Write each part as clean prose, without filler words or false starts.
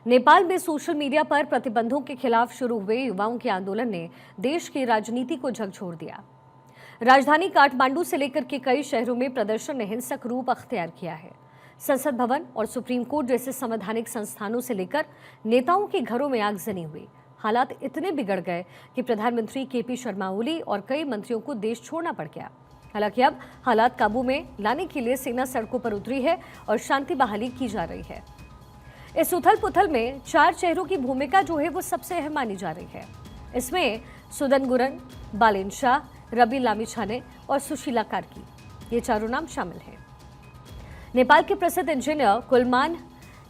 नेपाल में social media पर प्रतिबंधों के खिलाफ शुरू हुए युवाओं के आंदोलन ने देश की राजनीति को झकझोर दिया। राजधानी काठमांडू से लेकर के कई शहरों में प्रदर्शन ने हिंसक रूप अख्तियार किया है। संसद भवन और सुप्रीम कोर्ट जैसे संवैधानिक संस्थानों से लेकर नेताओं के घरों में आगजनी हुई। हालात इतने बिगड़ गए कि प्रधानमंत्री केपी शर्मा ओली और कई मंत्रियों को देश छोड़ना पड़ गया। हालांकि अब हालात काबू में लाने के लिए सेना सड़कों पर उतरी है और शांति बहाली की जा रही है। इस उथल पुथल में 4 चेहरों की भूमिका जो है वो सबसे अहम मानी जा रही है। इसमें सुदन गुरन, बालेन शाह, रवि लामिछाने और सुशीला कार्की, ये चारों नाम शामिल हैं। नेपाल के प्रसिद्ध इंजीनियर कुलमान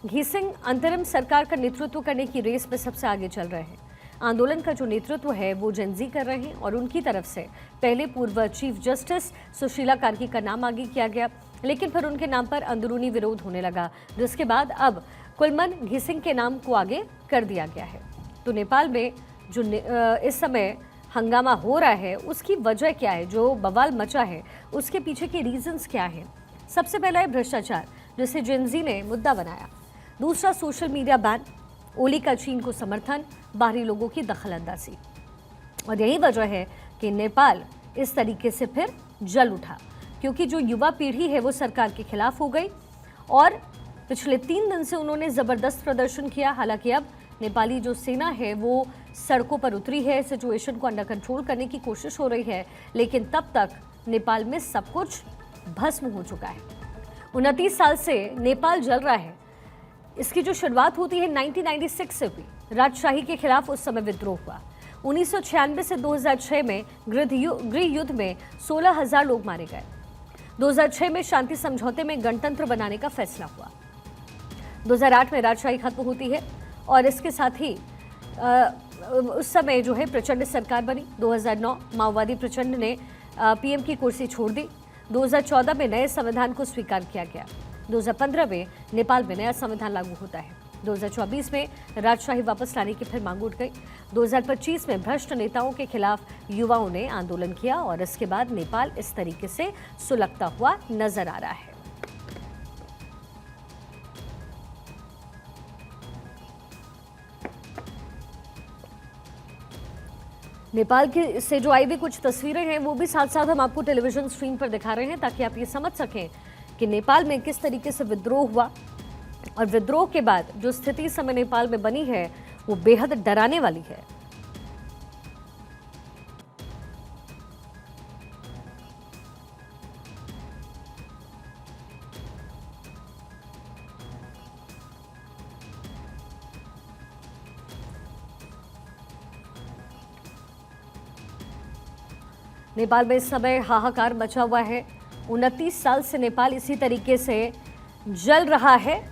घिसिंग अंतरिम सरकार का नेतृत्व करने की रेस में सबसे आगे चल रहे हैं। आंदोलन का जो नेतृत्व है वो जेनजी कर रहे हैं और उनकी तरफ से पहले पूर्व चीफ जस्टिस सुशीला कार्की का नाम आगे किया गया, लेकिन फिर उनके नाम पर अंदरूनी विरोध होने लगा, जिसके बाद अब कुलमान घिसिंग के नाम को आगे कर दिया गया है। तो नेपाल में जो इस समय हंगामा हो रहा है उसकी वजह क्या है, जो बवाल मचा है उसके पीछे के रीजंस क्या हैं? सबसे पहला है भ्रष्टाचार, जिसे जेनजी ने मुद्दा बनाया। दूसरा सोशल मीडिया बैन, ओली का चीन को समर्थन, बाहरी लोगों की दखलंदाजी। और यही वजह है कि नेपाल इस तरीके से फिर जल उठा, क्योंकि जो युवा पीढ़ी है वो सरकार के खिलाफ हो गई और पिछले 3 दिन से उन्होंने जबरदस्त प्रदर्शन किया। हालांकि अब नेपाली जो सेना है वो सड़कों पर उतरी है, सिचुएशन को अंडर कंट्रोल करने की कोशिश हो रही है, लेकिन तब तक नेपाल में सब कुछ भस्म हो चुका है। 29 साल से नेपाल जल रहा है। इसकी जो शुरुआत होती है 1996 से हुई। राजशाही के खिलाफ उस समय विद्रोह हुआ। 1996 से 2006 में गृह युद्ध में 16,000 लोग मारे गए। 2006 में शांति समझौते में गणतंत्र बनाने का फैसला हुआ। 2008 में राजशाही खत्म होती है और इसके साथ ही उस समय जो है प्रचंड सरकार बनी। 2009 माओवादी प्रचंड ने पीएम की कुर्सी छोड़ दी। 2014 में नए संविधान को स्वीकार किया गया। 2015 में नेपाल में नया संविधान लागू होता है। 2024 में राजशाही वापस लाने की फिर मांग उठ गई। 2025 में भ्रष्ट नेताओं के खिलाफ युवाओं ने आंदोलन किया और इसके बाद नेपाल इस तरीके से सुलगता हुआ नजर आ रहा है। नेपाल की से जो आई हुई कुछ तस्वीरें हैं वो भी साथ साथ हम आपको टेलीविजन स्क्रीन पर दिखा रहे हैं, ताकि आप ये समझ सकें कि नेपाल में किस तरीके से विद्रोह हुआ और विद्रोह के बाद जो स्थिति इस समय नेपाल में बनी है वो बेहद डराने वाली है। नेपाल में इस समय हाहाकार मचा हुआ है। 29 साल से नेपाल इसी तरीके से जल रहा है।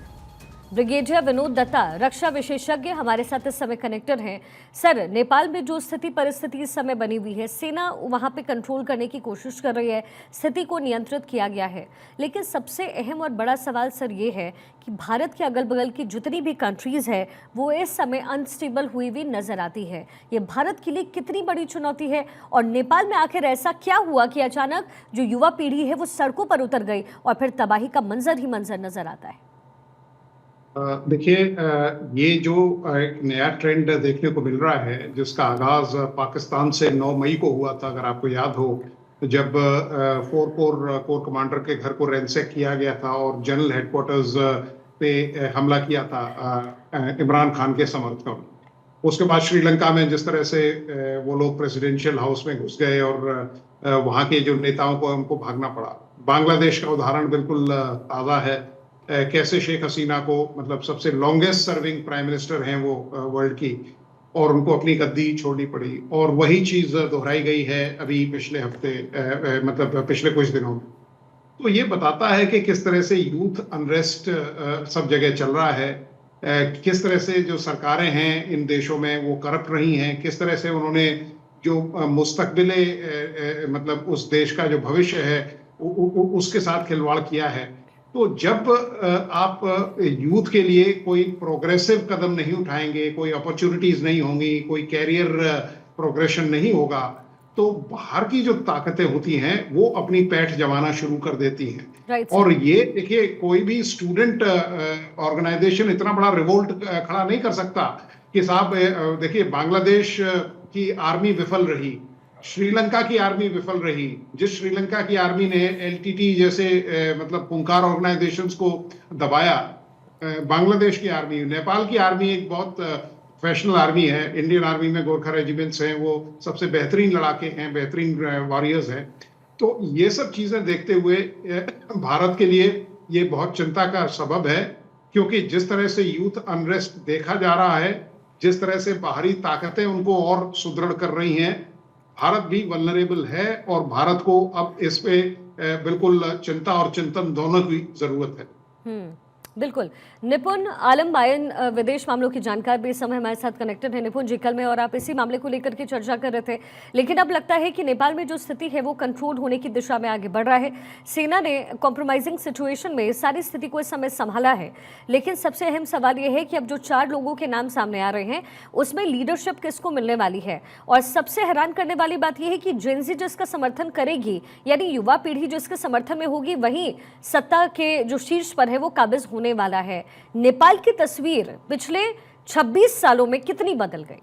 ब्रिगेडियर विनोद दत्ता, रक्षा विशेषज्ञ, हमारे साथ इस समय कनेक्टेड हैं। सर, नेपाल में जो स्थिति परिस्थिति इस समय बनी हुई है, सेना वहां पे कंट्रोल करने की कोशिश कर रही है, स्थिति को नियंत्रित किया गया है, लेकिन सबसे अहम और बड़ा सवाल सर ये है कि भारत के अगल बगल की जितनी भी कंट्रीज है वो इस समय अनस्टेबल हुई हुई नजर आती है। ये भारत के लिए कितनी बड़ी चुनौती है और नेपाल में आखिर ऐसा क्या हुआ कि अचानक जो युवा पीढ़ी है वो सड़कों पर उतर गई और फिर तबाही का मंजर ही मंजर नजर आता है? देखिए, ये जो एक नया ट्रेंड देखने को मिल रहा है, जिसका आगाज पाकिस्तान से 9 मई को हुआ था, अगर आपको याद हो, जब 4 कोर कमांडर के घर को रैंसैक किया गया था और जनरल हेडक्वार्टर्स पे हमला किया था इमरान खान के समर्थकों। उसके बाद श्रीलंका में जिस तरह से वो लोग प्रेसिडेंशियल हाउस में घुस गए और वहाँ के जो नेताओं को उनको भागना पड़ा। बांग्लादेश का उदाहरण बिल्कुल ताज़ा है, कैसे शेख हसीना को, मतलब सबसे लॉन्गेस्ट सर्विंग प्राइम मिनिस्टर हैं वो वर्ल्ड की, और उनको अपनी गद्दी छोड़नी पड़ी। और वही चीज दोहराई गई है अभी पिछले हफ्ते, मतलब पिछले कुछ दिनों में। तो ये बताता है कि किस तरह से यूथ अनरेस्ट सब जगह चल रहा है, किस तरह से जो सरकारें हैं इन देशों में वो करप्ट रही हैं, किस तरह से उन्होंने जो मुस्तकबिले मतलब उस देश का जो भविष्य है उसके साथ खिलवाड़ किया है। तो जब आप यूथ के लिए कोई प्रोग्रेसिव कदम नहीं उठाएंगे, कोई अपॉर्चुनिटीज नहीं होंगी, कोई कैरियर प्रोग्रेशन नहीं होगा, तो बाहर की जो ताकतें होती हैं वो अपनी पैठ जमाना शुरू कर देती हैं। राइट और सर। ये देखिए, कोई भी स्टूडेंट ऑर्गेनाइजेशन इतना बड़ा रिवोल्ट खड़ा नहीं कर सकता कि साहब देखिए, बांग्लादेश की आर्मी विफल रही, श्रीलंका की आर्मी विफल रही। जिस श्रीलंका की आर्मी ने एलटीटी जैसे मतलब खूंखार ऑर्गेनाइजेशंस को दबाया, बांग्लादेश की आर्मी, नेपाल की आर्मी एक बहुत प्रोफेशनल आर्मी है। इंडियन आर्मी में गोरखा रेजिमेंट्स हैं, वो सबसे बेहतरीन लड़ाके हैं, बेहतरीन वॉरियर्स हैं। तो ये सब चीजें देखते हुए भारत के लिए ये बहुत चिंता का सबब है, क्योंकि जिस तरह से यूथ अनरेस्ट देखा जा रहा है, जिस तरह से बाहरी ताकतें उनको और सुदृढ़ कर रही हैं, भारत भी वल्नरेबल है। और भारत को अब इस पे बिल्कुल चिंता और चिंतन दोनों की जरूरत है। बिल्कुल। निपुण आलम बायन विदेश मामलों की जानकार भी इस समय हमारे साथ कनेक्टेड है। निपुण जी, कल में और आप इसी मामले को लेकर के चर्चा कर रहे थे, लेकिन अब लगता है कि नेपाल में जो स्थिति है वो कंट्रोल होने की दिशा में आगे बढ़ रहा है। सेना ने कॉम्प्रोमाइजिंग सिचुएशन में सारी स्थिति को इस समय संभाला है, लेकिन सबसे अहम सवाल यह है कि अब जो 4 लोगों के नाम सामने आ रहे हैं उसमें लीडरशिप किसको मिलने वाली है। और सबसे हैरान करने वाली बात यह है कि जेनजी जिसका समर्थन करेगी, यानी युवा पीढ़ी जिसके समर्थन में होगी, वहीं सत्ता के जो शीर्ष पर है वो काबिज होने वाला है। नेपाल की तस्वीर पिछले 26 सालों में कितनी बदल गई?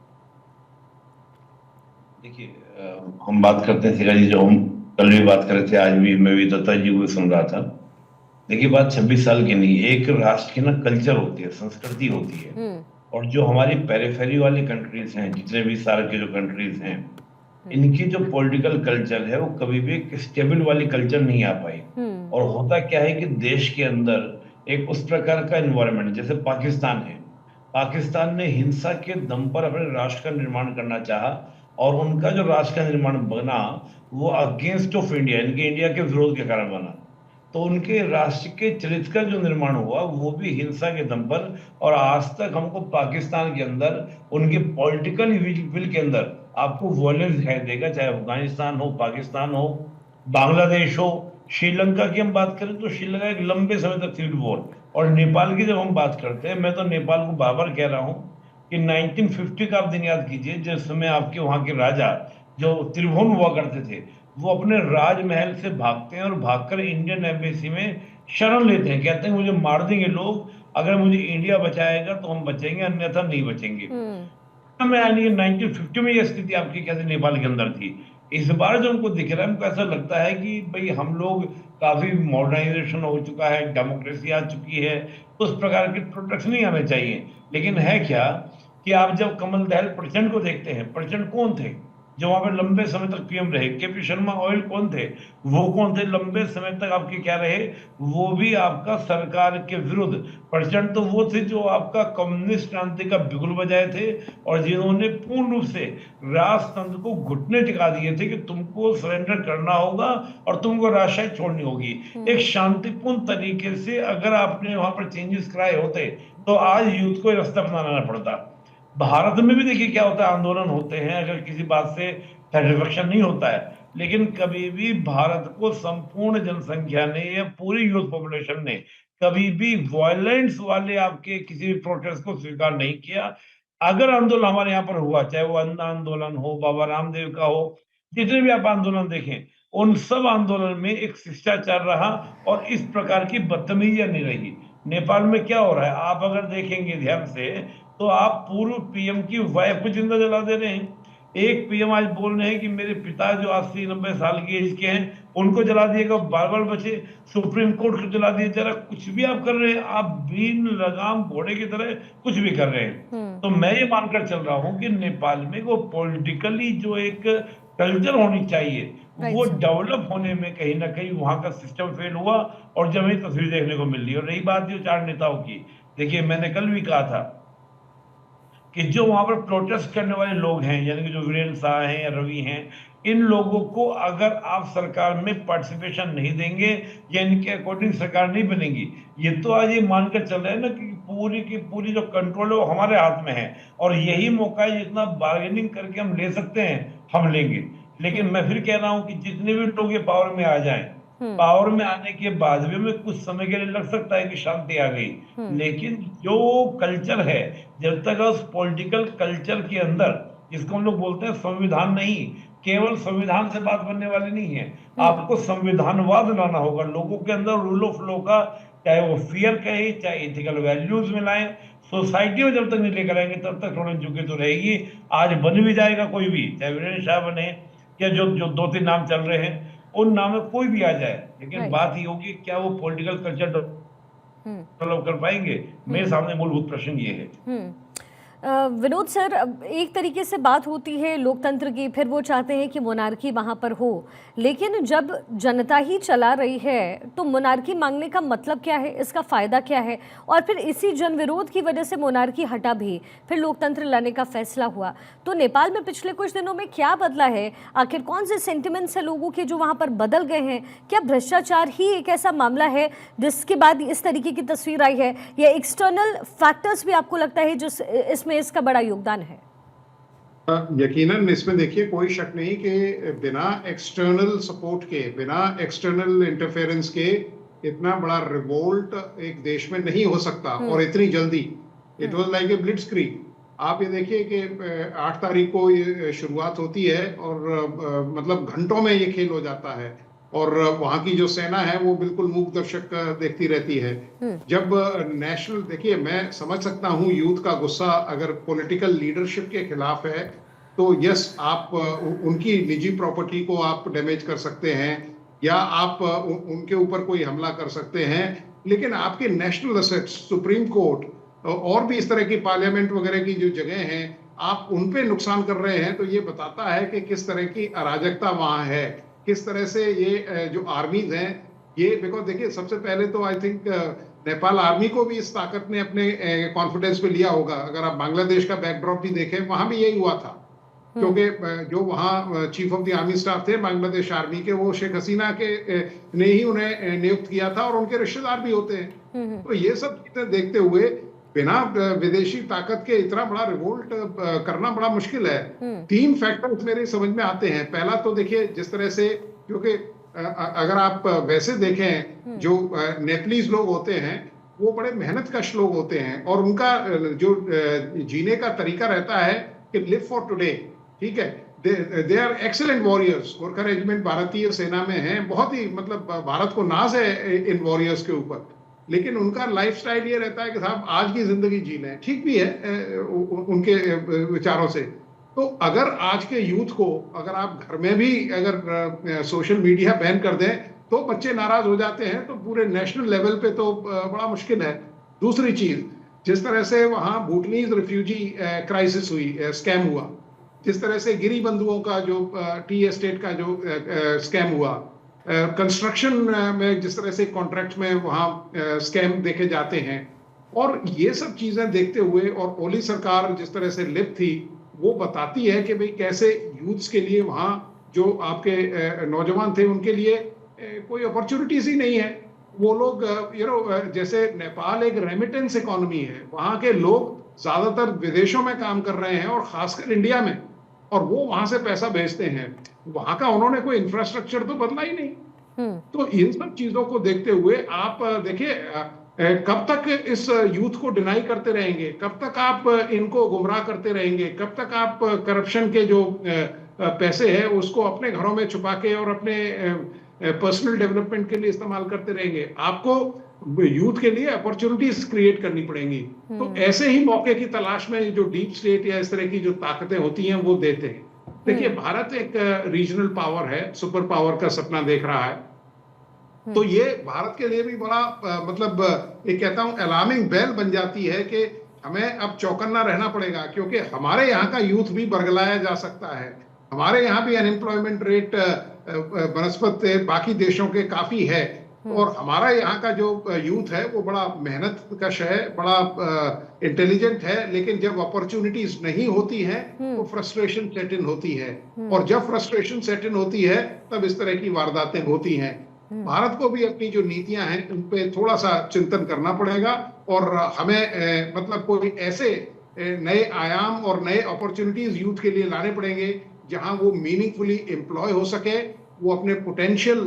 देखिए, हम बात करते हैं सीधा जी, जो हम कल भी बात कर रहे थे, आज भी मैं भी दत्ता जी को सुन रहा था। देखिए, बात 26 साल की नहीं, एक राष्ट्र की ना कल्चर होती है, संस्कृति होती है। और जो हमारी पेरिफेरी वाली कंट्रीज हैं, जितने भी सारे के जो कंट्रीज हैं, इनकी जो पॉलिटिकल कल्चर है वो कभी भी एक स्टेबल वाली कल्चर नहीं आ पाई। और होता क्या है कि देश के अंदर एक उस प्रकार का एनवायरनमेंट, जैसे पाकिस्तान है, पाकिस्तान ने हिंसा के दम पर अपने राष्ट्र का निर्माण करना चाहा, और उनका जो राष्ट्र का निर्माण बना वो अगेंस्ट ऑफ इंडिया, इनके इंडिया के विरोध के कारण बना। तो उनके राष्ट्र के चरित्र का जो निर्माण हुआ वो भी हिंसा के दम पर। और आज तक हमको पाकिस्तान के अंदर उनके पॉलिटिकल विल के अंदर आपको वॉयलेंस दिखाई देगा, चाहे अफगानिस्तान हो, पाकिस्तान हो, बांग्लादेश हो, श्रीलंका की हम बात करें तो श्रीलंका एक लंबे समय तक सिविल वॉर। और नेपाल की जब हम बात करते हैं, मैं तो नेपाल को बार बार कह रहा हूं कि 1950 का आप दिन याद कीजिए, जिस समय आपके वहां के राजा जो त्रिभुवन हुआ करते थे, वो अपने राजमहल से भागते हैं और भागकर इंडियन एम्बेसी में शरण लेते हैं, कहते हैं मुझे मार देंगे लोग, अगर मुझे इंडिया बचाएगा तो हम बचेंगे, अन्यथा नहीं बचेंगे। में यानी 1950 में ये स्थिति आपकी कैसे नेपाल के अंदर थी। इस बार जो हमको दिख रहा है, हमको ऐसा लगता है कि भाई हम लोग काफी मॉडर्नाइजेशन हो चुका है, डेमोक्रेसी आ चुकी है, तो उस प्रकार के प्रोटेक्शन नहीं आने चाहिए। लेकिन है क्या कि आप जब कमल दहल प्रचंड को देखते हैं, प्रचंड कौन थे जो वहां पे लंबे समय तक पीएम रहे? केपी शर्मा ओइल कौन थे? वो कौन थे लंबे समय तक आपके क्या रहे? वो भी आपका सरकार के विरुद्ध। प्रचंड तो वो थे जो आपका कम्युनिस्ट क्रांति का बिगुल बजाए थे, और जिन्होंने पूर्ण रूप से राजतंत्र को घुटने टिका दिए थे कि तुमको सरेंडर करना होगा और तुमको राजशाही छोड़नी होगी। एक शांतिपूर्ण तरीके से अगर आपने वहां पर चेंजेस कराए होते तो आज यूथ को रास्ता अपनाना पड़ता। भारत में भी देखिए क्या होता है, आंदोलन होते हैं अगर किसी बात से सेटिस्फेक्शन नहीं होता है, लेकिन कभी भी भारत को संपूर्ण जनसंख्या ने या पूरी यूथ पॉपुलेशन ने कभी भी वायलेंस वाले आपके किसी भी प्रोटेस्ट को स्वीकार नहीं किया। अगर आंदोलन हमारे यहाँ पर हुआ, चाहे वो अन्ना आंदोलन हो, बाबा रामदेव का हो, जितने भी आप आंदोलन देखें, उन सब आंदोलन में एक शिष्टाचार रहा और इस प्रकार की बदतमीजियां नहीं रही। नेपाल में क्या हो रहा है आप अगर देखेंगे ध्यान से, तो आप पूर्व पीएम की वाइफ को जिंदा जला दे रहे हैं। एक पीएम आज बोल रहे हैं कि मेरे पिता जो 80-90 साल की एज के हैं उनको जला दिएगा, बार-बार बचे। सुप्रीम कोर्ट को जला दिया जा रहा, कुछ भी आप कर रहे हैं, आप बिन लगाम घोड़े की तरह कुछ भी कर रहे हैं। तो मैं ये मानकर चल रहा हूं कि नेपाल में वो पॉलिटिकली जो एक कल्चर होनी चाहिए वो डेवलप होने में कहीं ना कहीं वहां का सिस्टम फेल हुआ, और जब ये तस्वीर देखने को मिल रही है। और रही बात जो 4 नेताओं की, देखिए मैंने कल भी कहा था कि जो वहां पर प्रोटेस्ट करने वाले लोग हैं, यानी कि जो वीरेंद्र शाह हैं या रवि हैं, इन लोगों को अगर आप सरकार में पार्टिसिपेशन नहीं देंगे या इनके अकॉर्डिंग सरकार नहीं बनेगी, ये तो आज ये मानकर चल रहे हैं ना कि पूरी की पूरी जो कंट्रोल है वो हमारे हाथ में है, और यही मौका है जितना बार्गेनिंग करके हम ले सकते हैं हम लेंगे। लेकिन मैं फिर कह रहा हूं कि जितने भी लोग ये पावर में आ जाएं, पावर में आने के बाद भी हमें कुछ समय के लिए लग सकता है कि शांति आ गई, लेकिन जो कल्चर है, जब तक उस पॉलिटिकल कल्चर के अंदर, जिसको हम लोग बोलते हैं संविधान नहीं, केवल संविधान से बात बनने वाली नहीं है, आपको संविधानवाद लाना होगा लोगों के अंदर, रूल ऑफ लॉ का, चाहे वो फियर कहे, चाहे एथिकल वैल्यूज में लाएं। सोसाइटी में जब तक नहीं लेकर आएंगे तब तक थोड़ी झुकी तो रहेगी। आज बन भी जाएगा कोई भी, चाहे वीरेंद्र शाह बने या जो जो 2-3 नाम चल रहे हैं, उन नाम में कोई भी आ जाए, लेकिन बात ये होगी क्या वो पॉलिटिकल कल्चर डेवलप कर पाएंगे। मेरे सामने मूलभूत प्रश्न ये है। विनोद सर, अब एक तरीके से बात होती है लोकतंत्र की, फिर वो चाहते हैं कि मोनार्की वहाँ पर हो, लेकिन जब जनता ही चला रही है तो मोनार्की मांगने का मतलब क्या है, इसका फ़ायदा क्या है? और फिर इसी जनविरोध की वजह से मोनार्की हटा भी, फिर लोकतंत्र लाने का फैसला हुआ। तो नेपाल में पिछले कुछ दिनों में क्या बदला है? आखिर कौन से सेंटिमेंट्स हैं लोगों के जो वहाँ पर बदल गए हैं? क्या भ्रष्टाचार ही एक ऐसा मामला है जिसके बाद इस तरीके की तस्वीर आई है, या एक्सटर्नल फैक्टर्स भी आपको लगता है जो इसमें इसका बड़ा योगदान है? यकीनन इसमें देखिए कोई शक नहीं कि बिना एक्सटर्नल सपोर्ट के, बिना एक्सटर्नल इंटरफेरेंस के इतना बड़ा रिवोल्ट एक देश में नहीं हो सकता, और इतनी जल्दी। It was like a ब्लिट्जक्रीग। आप ये देखिए कि 8 तारीख को ये शुरुआत होती है और मतलब घंटों में ये खेल हो जाता है, और वहां की जो सेना है वो बिल्कुल मूक दर्शक देखती रहती है। जब नेशनल, देखिए मैं समझ सकता हूँ यूथ का गुस्सा अगर पॉलिटिकल लीडरशिप के खिलाफ है तो यस, आप उनकी निजी प्रॉपर्टी को आप डैमेज कर सकते हैं, या आप उनके ऊपर कोई हमला कर सकते हैं, लेकिन आपके नेशनल असेट्स, सुप्रीम कोर्ट और भी इस तरह की पार्लियामेंट वगैरह की जो जगह हैं, आप उन पे नुकसान कर रहे हैं, तो ये बताता है कि किस तरह की अराजकता वहां है, किस तरह से ये जो आर्मीज हैं ये, बिकॉज देखिए सबसे पहले तो आई थिंक नेपाल आर्मी को भी इस ताकत ने अपने कॉन्फिडेंस पे लिया होगा। अगर आप बांग्लादेश का बैकड्रॉप भी देखें, वहां भी यही हुआ था, क्योंकि जो वहाँ chief of the army staff थे बांग्लादेश आर्मी के, वो शेख हसीना के ने ही उन्हें नियुक्त किया था, और उनके रिश्तेदार भी होते हैं। तो ये सब चीजें देखते हुए बिना विदेशी ताकत के इतना बड़ा रिवोल्ट करना बड़ा मुश्किल है। 3 फैक्टर्स मेरे समझ में आते हैं। पहला तो देखिए जिस तरह से, क्योंकि अगर आप वैसे देखें जो नेपालीज लोग होते हैं वो बड़े मेहनतकश लोग होते हैं, और उनका जो जीने का तरीका रहता है कि लिव फॉर टुडे, ठीक है। They are excellent warriors. Gorkha regiment भारतीय सेना में है, बहुत ही मतलब भारत को नाज है इन वॉरियर्स के ऊपर, लेकिन उनका लाइफस्टाइल ये रहता है कि साहब आज की जिंदगी जी लें। ठीक भी है उनके विचारों से। तो अगर आज के यूथ को, अगर आप घर में भी अगर सोशल मीडिया बैन कर दें तो बच्चे नाराज हो जाते हैं, तो पूरे नेशनल लेवल पे तो बड़ा मुश्किल है। दूसरी चीज, जिस तरह से वहां भूटनीज रिफ्यूजी क्राइसिस हुई, स्कैम हुआ, जिस तरह से गिरी बंधुओं का जो टी एस्टेट का जो स्कैम हुआ, कंस्ट्रक्शन में जिस तरह से कॉन्ट्रैक्ट में वहां स्कैम देखे जाते हैं, और ये सब चीजें देखते हुए, और ओली सरकार जिस तरह से लिप्त थी, वो बताती है कि भाई कैसे यूथ्स के लिए वहां जो आपके नौजवान थे उनके लिए कोई अपॉर्चुनिटीज ही नहीं है। वो लोग जैसे नेपाल एक रेमिटेंस इकोनॉमी है, वहां के लोग ज्यादातर विदेशों में काम कर रहे हैं और खासकर इंडिया में, और वो वहां से पैसा भेजते हैं। वहां का उन्होंने कोई इंफ्रास्ट्रक्चर तो बदला ही नहीं। तो इन सब चीजों को देखते हुए आप देखिए कब तक इस यूथ को डिनाई करते रहेंगे, कब तक आप इनको गुमराह करते रहेंगे, कब तक आप करप्शन के जो पैसे हैं उसको अपने घरों में छुपा के और अपने पर्सनल डेवलपमेंट के लिए इस्तेमाल करते रहेंगे। आपको यूथ के लिए अपॉर्चुनिटीज क्रिएट करनी पड़ेंगी। तो ऐसे ही मौके की तलाश में जो डीप स्टेट या इस तरह की जो ताकतें होती हैं वो देते हैं। देखिए भारत एक रीजनल पावर है, सुपर पावर का सपना देख रहा है, तो ये भारत के लिए भी बड़ा मतलब ये कहता हूं अलार्मिंग बेल बन जाती है कि हमें अब चौकन्ना रहना पड़ेगा, क्योंकि हमारे यहाँ का यूथ भी बरगलाया जा सकता है। हमारे यहाँ भी अनएम्प्लॉयमेंट रेट बनस्पत बाकी देशों के काफी है, और हमारा यहाँ का जो यूथ है वो बड़ा मेहनत कश है, बड़ा इंटेलिजेंट है, लेकिन जब अपॉर्चुनिटीज नहीं होती हैं तो फ्रस्ट्रेशन सेट इन होती है, और जब फ्रस्ट्रेशन सेट इन होती है तब इस तरह की वारदातें होती हैं। भारत को भी अपनी जो नीतियां हैं उन पे थोड़ा सा चिंतन करना पड़ेगा, और हमें मतलब कोई ऐसे नए आयाम और नए अपॉर्चुनिटीज यूथ के लिए लाने पड़ेंगे जहां वो मीनिंगफुली एम्प्लॉय हो सके, वो अपने पोटेंशियल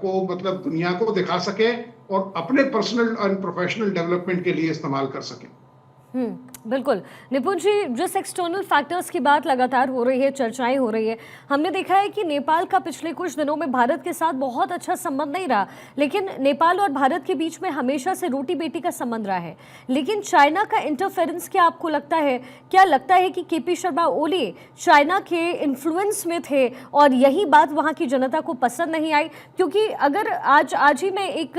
को मतलब दुनिया को दिखा सके और अपने पर्सनल और प्रोफेशनल डेवलपमेंट के लिए इस्तेमाल कर सके। बिल्कुल। निपुण जी, जिस एक्सटर्नल फैक्टर्स की बात लगातार हो रही है, चर्चाएं हो रही है, हमने देखा है कि नेपाल का पिछले कुछ दिनों में भारत के साथ बहुत अच्छा संबंध नहीं रहा, लेकिन नेपाल और भारत के बीच में हमेशा से रोटी बेटी का संबंध रहा है। लेकिन चाइना का इंटरफेरेंस क्या आपको लगता है, क्या लगता है कि केपी शर्मा ओली चाइना के इन्फ्लुएंस में थे और यही बात वहाँ की जनता को पसंद नहीं आई? क्योंकि अगर आज ही मैं एक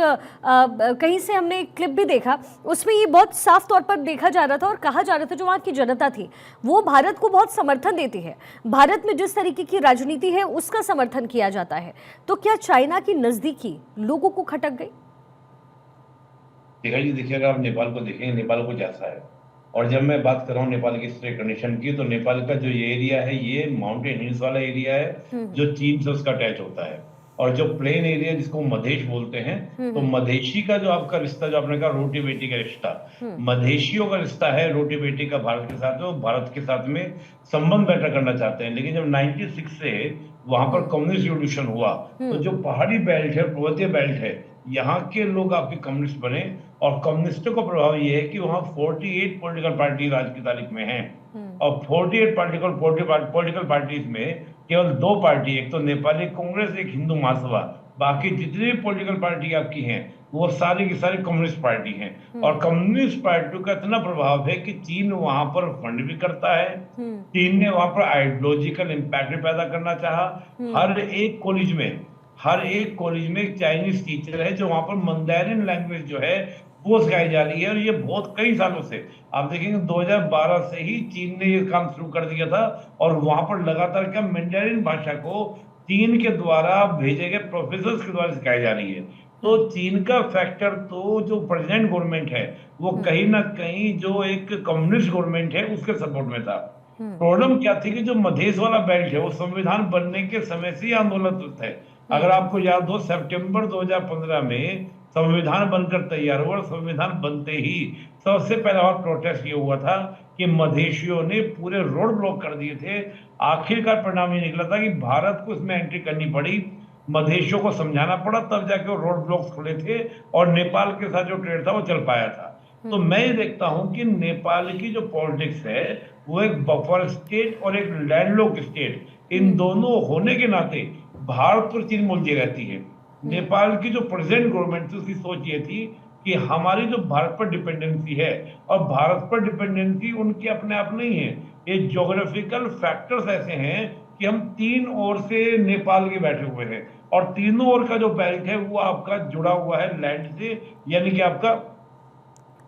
कहीं से हमने एक क्लिप भी देखा, उसमें ये बहुत साफ तौर पर देखा जा रहा था और कहा जा रहा था जो वहाँ की जनता थी वो भारत को बहुत समर्थन देती है, भारत में जिस तरीके की राजनीति है उसका समर्थन किया जाता है। तो क्या चाइना की नजदीकी लोगों को खटक गई? देखा जी, देखिए अगर आप नेपाल को देखेंगे, नेपाल को जैसा है, और जब मैं बात कर रहा हूँ नेपाल की स्टेट कंडीशन की, तो नेपाल का जो ये एरिया है ये माउंटेन हिल्स वाला एरिया है जो चीन से उसका अटैच होता है। और जो प्लेन एरिया जिसको मधेश बोलते हैं, तो मधेशी का जो आपका रिश्ता, जो आपने कहा रोटी बेटी का रिश्ता, मधेशियों का रिश्ता है रोटी बेटी का भारत के साथ में, वो भारत के साथ में संबंध बेटर करना चाहते हैं। लेकिन जब 96 से वहां पर कम्युनिस्ट रिवोल्यूशन हुआ, तो जो पहाड़ी बेल्ट है, पर्वतीय बेल्ट है, यहाँ के लोग आपके कम्युनिस्ट बने। और कम्युनिस्टों का प्रभाव ये है कि वहां 48 पॉलिटिकल पार्टी आज की तारीख में हैं, और 48 पॉलिटिकल पार्टीज में केवल 2 पार्टी, एक तो नेपाली कांग्रेस, एक हिंदू महासभा, बाकी जितनी भी पॉलिटिकल पार्टी आपकी हैं वो सारी की सारी कम्युनिस्ट पार्टी हैं। और कम्युनिस्ट पार्टी का इतना प्रभाव है कि चीन वहां पर फंड भी करता है, चीन ने वहां पर आइडियोलॉजिकल इम्पैक्ट भी पैदा करना चाहा। हर एक कॉलेज में एक चाइनीज टीचर है जो वहां पर मंdarin लैंग्वेज जो है वो सिखाई जा रही है। और ये बहुत कई सालों से आप देखेंगे 2012 से ही चीन ने ये काम शुरू कर दिया था, और वहां पर लगातार क्या मंdarin भाषा को चीन के द्वारा भेजे गए प्रोफेसर्स के द्वारा सिखाई जा रही है। तो चीन का फैक्टर तो जो प्रेजेंट गवर्नमेंट है वो कहीं ना कहीं जो एक कम्युनिस्ट गवर्नमेंट है उसके सपोर्ट में था। प्रॉब्लम क्या थी कि जो मधेश वाला बेल्ट है वो संविधान बनने के समय से ही आंदोलनरत है। अगर आपको याद हो, सितंबर 2015 में संविधान बनकर तैयार हुआ, और संविधान बनते ही सबसे पहला और प्रोटेस्ट ये हुआ था कि मधेशियों ने पूरे रोड ब्लॉक कर दिए थे। आखिरकार परिणाम ये निकला था कि भारत को इसमें एंट्री करनी पड़ी, मधेशियों को समझाना पड़ा, तब जाके वो रोड ब्लॉक्स खुले थे और नेपाल के साथ जो ट्रेड था वो चल पाया था। तो मैं ये देखता हूं कि नेपाल की जो पॉलिटिक्स है वो एक बफर स्टेट और एक लैंडलॉक स्टेट, इन दोनों होने के नाते भारत पर चीन उलझी रहती है। नेपाल की जो प्रेजेंट गवर्नमेंट थी उसकी सोच ये थी कि हमारी जो भारत पर डिपेंडेंसी है, और भारत पर डिपेंडेंसी उनकी अपने आप नहीं है, ये ज्योग्राफिकल फैक्टर्स ऐसे हैं कि हम 3 ओर से नेपाल के बैठे हुए हैं, और तीनों ओर का जो बेल्ट है वो आपका जुड़ा हुआ है लैंड से, यानी कि आपका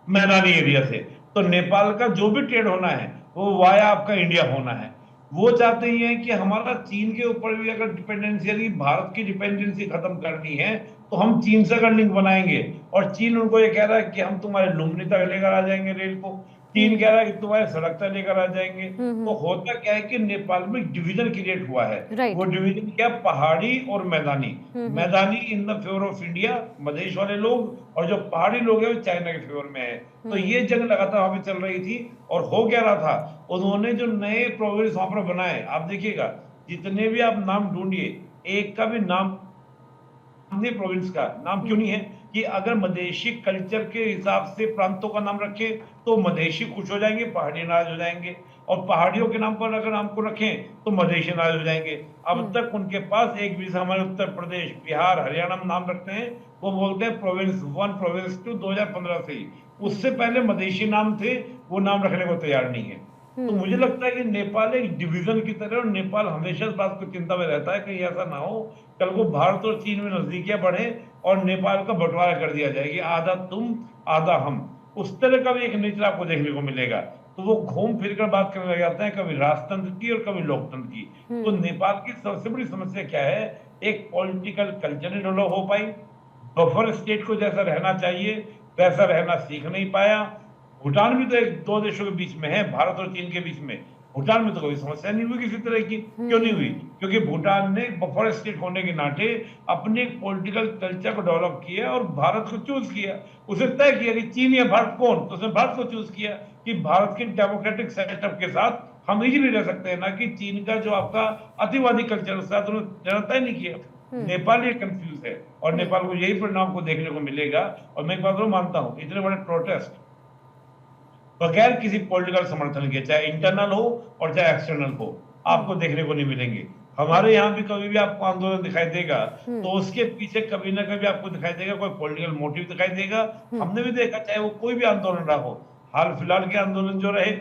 मैदानी एरिया से। तो नेपाल का जो भी ट्रेड होना है वो वाया आपका इंडिया होना है। वो चाहते ही हैं कि हमारा चीन के ऊपर भी अगर डिपेंडेंसी, यानी भारत की डिपेंडेंसी खत्म करनी है तो हम चीन से अगर लिंक बनाएंगे, और चीन उनको ये कह रहा है कि हम तुम्हारे लुम्बिनी तक लेकर आ जाएंगे रेल को, चीन कह रहा है कि तुम्हारे सड़क तक लेकर आ जाएंगे। तो होता क्या है कि नेपाल में डिवीजन क्रिएट हुआ है। वो डिवीजन क्या, पहाड़ी और मैदानी। मैदानी in the favour of India, Madhesh वाले लोग, और जो पहाड़ी लोग हैं वो चाइना के फेवर में है। तो ये जंग लगातार वहां पे चल रही थी। और हो क्या रहा था, उन्होंने जो नए प्रोविंस वहां पर बनाए, आप देखिएगा जितने भी आप नाम ढूंढिए, एक का भी नाम प्रोविंस का नाम क्यों नहीं है कि अगर मधेशी कल्चर के हिसाब से प्रांतों का नाम रखें तो मधेशी खुश हो जाएंगे, पहाड़ी नाराज हो जाएंगे, और पहाड़ियों के नाम पर अगर नाम को रखें तो मधेशी नाराज हो जाएंगे। अब तक उनके पास एक भी, हमारे उत्तर प्रदेश, बिहार, हरियाणा में नाम रखते हैं, वो बोलते हैं प्रोविंस 1, प्रोविंस 2, 2015 से ही। उससे पहले मधेशी नाम थे, वो नाम रखने को तैयार नहीं है। तो मुझे लगता है कि नेपाल एक डिवीजन की तरह, और नेपाल हमेशा इस बात को चिंता में रहता है कहीं ऐसा ना हो कल को भारत और चीन में नजदीकियां बढ़े और नेपाल का बंटवारा कर दिया जाए कि आधा तुम आधा हम। उस तरह का भी एक नेचर आपको देखने को मिलेगा। तो वो घूम फिर कर बात करने लग जाते हैं, कभी राजतंत्र की और कभी लोकतंत्र की। तो नेपाल की सबसे बड़ी समस्या क्या है, एक पॉलिटिकल कल्चर नहीं डेवलप हो पाई, बफर स्टेट को जैसा रहना चाहिए वैसा रहना सीख नहीं पाया। भूटान भी तो एक 2 देशों के बीच में है, भारत और चीन के बीच में। भूटान में तो कोई समस्या नहीं हुई किसी तरह की। क्यों नहीं हुई? क्योंकि भूटान ने बफर स्टेट होने के नाते अपने पॉलिटिकल कल्चर को डेवलप किया और भारत को चूज किया। उसे तय किया कि चीन या भारत कौन, तो उसने भारत को चूज किया कि भारत के डेमोक्रेटिक सेटअप के साथ हम इजीली रह सकते हैं, ना कि चीन का जो आपका अतिवादी कल्चर उसके साथ उन्होंने तय नहीं किया। नेपाल ये कंफ्यूज है और नेपाल को यही परिणाम को देखने को मिलेगा। और मैं एक बात मानता हूँ, इतने बड़े बगैर किसी पॉलिटिकल समर्थन के, चाहे इंटरनल हो और चाहे एक्सटर्नल हो, आपको देखने को नहीं मिलेंगे। हमारे यहाँ भी कभी भी आपको आंदोलन दिखाई देगा तो उसके पीछे कभी ना कभी आपको दिखाई देगा कोई पॉलिटिकल मोटिव दिखाई देगा। हमने भी देखा, चाहे वो कोई भी आंदोलन रहा हो, हाल फिलहाल के आंदोलन जो रहे,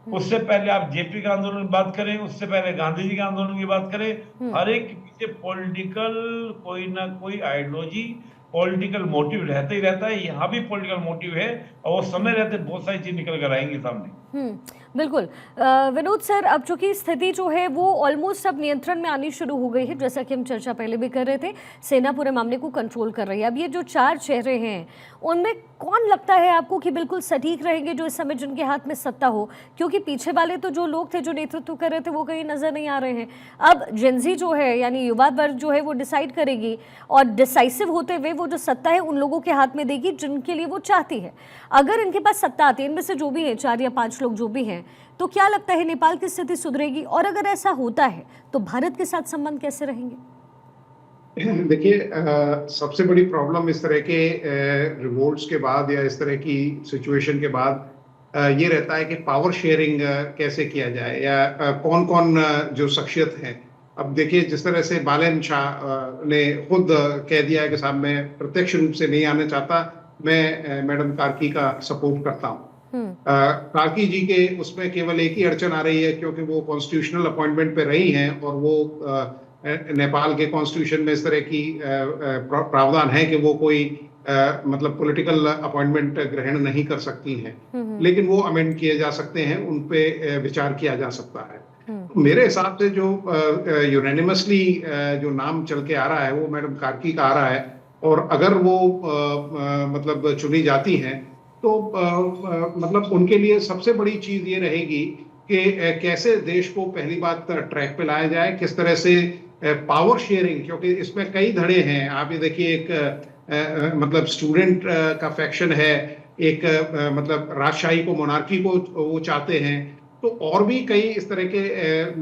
उससे पहले आप जेपी का आंदोलन की बात करें, उससे पहले गांधी जी के आंदोलन की बात करें, हर एक के पीछे पॉलिटिकल कोई ना कोई आइडियोलॉजी, पॉलिटिकल मोटिव रहता ही रहता है। यहाँ भी पॉलिटिकल मोटिव है और वो समय रहते बहुत सारी चीज निकल कर आएंगी सामने। बिल्कुल। विनोद सर, अब चूंकि स्थिति जो है वो ऑलमोस्ट अब नियंत्रण में आनी शुरू हो गई है, जैसा कि हम चर्चा पहले भी कर रहे थे, सेना पूरे मामले को कंट्रोल कर रही है। अब ये जो 4 चेहरे हैं, उनमें कौन लगता है आपको कि बिल्कुल सटीक रहेंगे, जो इस समय जिनके हाथ में सत्ता हो? क्योंकि पीछे वाले तो जो लोग थे, जो नेतृत्व कर रहे थे, वो कहीं नजर नहीं आ रहे हैं। अब जेनजी जो है, यानी युवा वर्ग जो है, वो डिसाइड करेगी और डिसाइसिव होते हुए वो जो सत्ता है उन लोगों के हाथ में देगी जिनके लिए वो चाहती है। अगर इनके पास सत्ता आती है, इनमें से जो भी है 4 या 5 लोग जो भी हैं, तो क्या लगता है नेपाल की स्थिति सुधरेगी? और अगर ऐसा होता है तो भारत के साथ संबंध कैसे रहेंगे? देखिए, सबसे बड़ी प्रॉब्लम इस तरह के रिवोल्ट्स के बाद या इस तरह की सिचुएशन के बाद ये रहता है कि पावर शेयरिंग कैसे किया जाए, या कौन कौन जो शख्सियत हैं। अब देखिए, जिस तरह से बालन शाह ने खुद कह दिया है कि साहब मैं प्रत्यक्ष रूप से नहीं आना चाहता, मैं मैडम कार्की का सपोर्ट करता हूँ। कार्की जी के उसमें केवल एक ही अड़चन आ रही है, क्योंकि वो कॉन्स्टिट्यूशनल अपॉइंटमेंट पे रही हैं और वो नेपाल के कॉन्स्टिट्यूशन में इस तरह की प्रावधान है कि वो कोई मतलब पॉलिटिकल अपॉइंटमेंट ग्रहण नहीं कर सकती हैं, लेकिन वो अमेंड किए जा सकते हैं, उन पे विचार किया जा सकता है। मेरे हिसाब से जो यूनानिमसली जो नाम चल के आ रहा है वो मैडम कार्की का आ रहा है, और अगर वो मतलब चुनी जाती हैं तो मतलब उनके लिए सबसे बड़ी चीज ये रहेगी कि कैसे देश को पहली बात ट्रैक पे लाया जाए, किस तरह से पावर शेयरिंग, क्योंकि इसमें कई धड़े हैं। आप ये देखिए, एक मतलब स्टूडेंट का फैक्शन है, एक मतलब राजशाही को, मोनार्की को वो चाहते हैं, तो और भी कई इस तरह के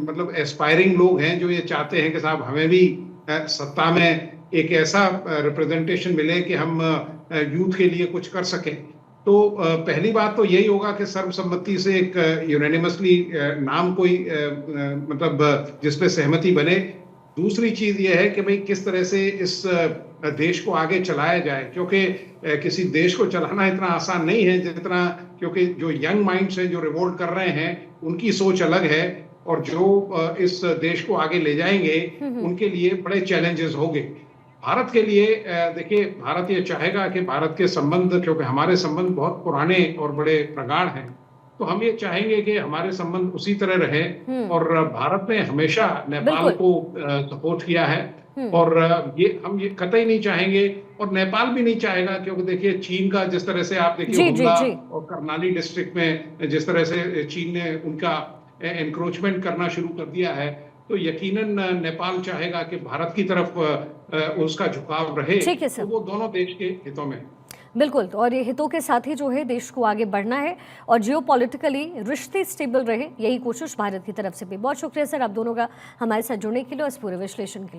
मतलब एस्पायरिंग लोग हैं जो ये चाहते हैं कि साहब हमें भी सत्ता में एक ऐसा रिप्रेजेंटेशन मिले कि हम यूथ के लिए कुछ कर सकें। तो पहली बात तो यही होगा कि सर्वसम्मति से एक यूनानिमसली नाम कोई मतलब जिसपे सहमति बने। दूसरी चीज ये है कि भाई किस तरह से इस देश को आगे चलाया जाए, क्योंकि किसी देश को चलाना इतना आसान नहीं है जितना, क्योंकि जो यंग माइंड्स हैं जो रिवोल्ट कर रहे हैं उनकी सोच अलग है, और जो इस देश को आगे ले जाएंगे उनके लिए बड़े चैलेंजेस होंगे। भारत के लिए देखिए, भारत ये चाहेगा कि भारत के संबंध, क्योंकि हमारे संबंध बहुत पुराने और बड़े प्रगाढ़ हैं, तो हम ये चाहेंगे कि हमारे संबंध उसी तरह रहे। और भारत ने हमेशा नेपाल को सपोर्ट किया है, और हम ये कतई नहीं चाहेंगे, और नेपाल भी नहीं चाहेगा, क्योंकि देखिए चीन का जिस तरह से आप देखिए हुमला और करनाली डिस्ट्रिक्ट में जिस तरह से चीन ने उनका एनक्रोचमेंट करना शुरू कर दिया है, तो यकीनन नेपाल चाहेगा कि भारत की तरफ उसका झुकाव रहे। तो वो दोनों देश के हितों में। बिल्कुल, और ये हितों के साथ ही जो है देश को आगे बढ़ना है और जियोपॉलिटिकली रिश्ते स्टेबल रहे, यही कोशिश भारत की तरफ से भी। बहुत शुक्रिया सर आप दोनों का हमारे साथ जुड़ने के लिए और इस पूरे विश्लेषण के लिए।